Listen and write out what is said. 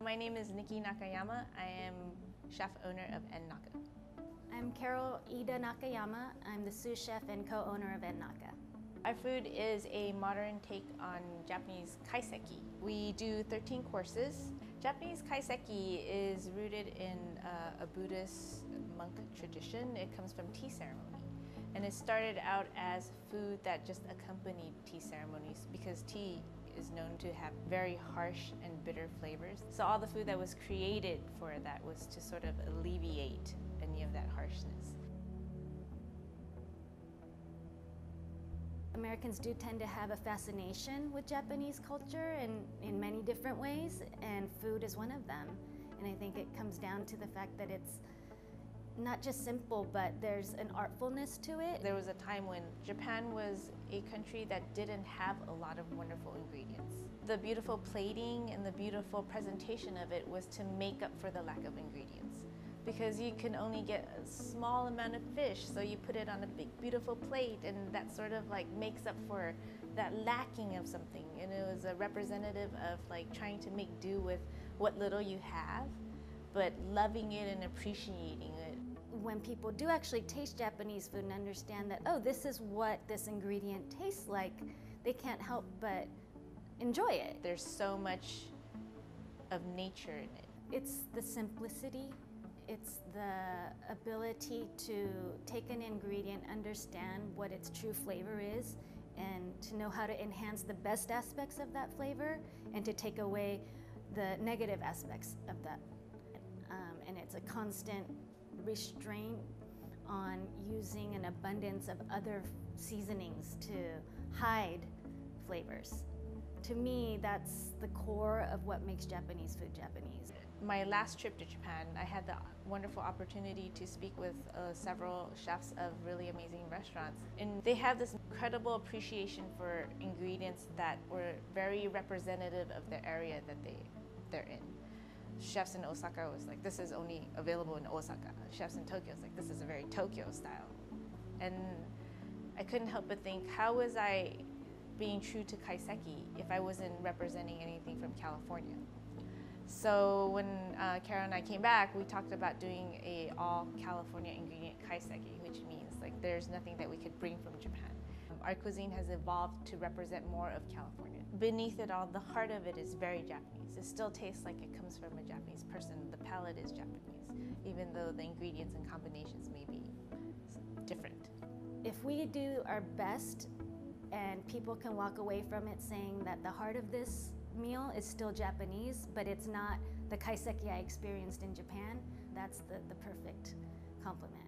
My name is Nikki Nakayama. I am chef owner of naka. I'm Carol Ida Nakayama. I'm the sous chef and co-owner of naka. Our food is a modern take on Japanese kaiseki. We do 13 courses. Japanese kaiseki is rooted in a Buddhist monk tradition. It comes from tea ceremony. And it started out as food that just accompanied tea ceremonies because tea is known to have very harsh and bitter flavors. So all the food that was created for that was to sort of alleviate any of that harshness. Americans do tend to have a fascination with Japanese culture in many different ways, and food is one of them. And I think it comes down to the fact that it's not just simple, but there's an artfulness to it. There was a time when Japan was a country that didn't have a lot of wonderful ingredients. The beautiful plating and the beautiful presentation of it was to make up for the lack of ingredients. Because you can only get a small amount of fish, so you put it on a big beautiful plate, and that sort of like makes up for that lacking of something. And it was a representative of like trying to make do with what little you have, but loving it and appreciating it. When people do actually taste Japanese food and understand that, oh, this is what this ingredient tastes like, they can't help but enjoy it. There's so much of nature in it. It's the simplicity. It's the ability to take an ingredient, understand what its true flavor is, and to know how to enhance the best aspects of that flavor and to take away the negative aspects of that. And it's a constant restraint on using an abundance of other seasonings to hide flavors. To me, that's the core of what makes Japanese food Japanese. My last trip to Japan, I had the wonderful opportunity to speak with several chefs of really amazing restaurants. And they have this incredible appreciation for ingredients that were very representative of the area that they're in. Chefs in Osaka was like, this is only available in Osaka. Chefs in Tokyo was like, this is a very Tokyo style. And I couldn't help but think, how was I being true to kaiseki if I wasn't representing anything from California? So when Carol and I came back, we talked about doing a all California ingredient kaiseki, which means like there's nothing that we could bring from Japan. Our cuisine has evolved to represent more of California. Beneath it all, the heart of it is very Japanese. It still tastes like it comes from a Japanese person. The palate is Japanese, even though the ingredients and combinations may be different. If we do our best and people can walk away from it saying that the heart of this meal is still Japanese, but it's not the kaiseki I experienced in Japan, that's the perfect compliment.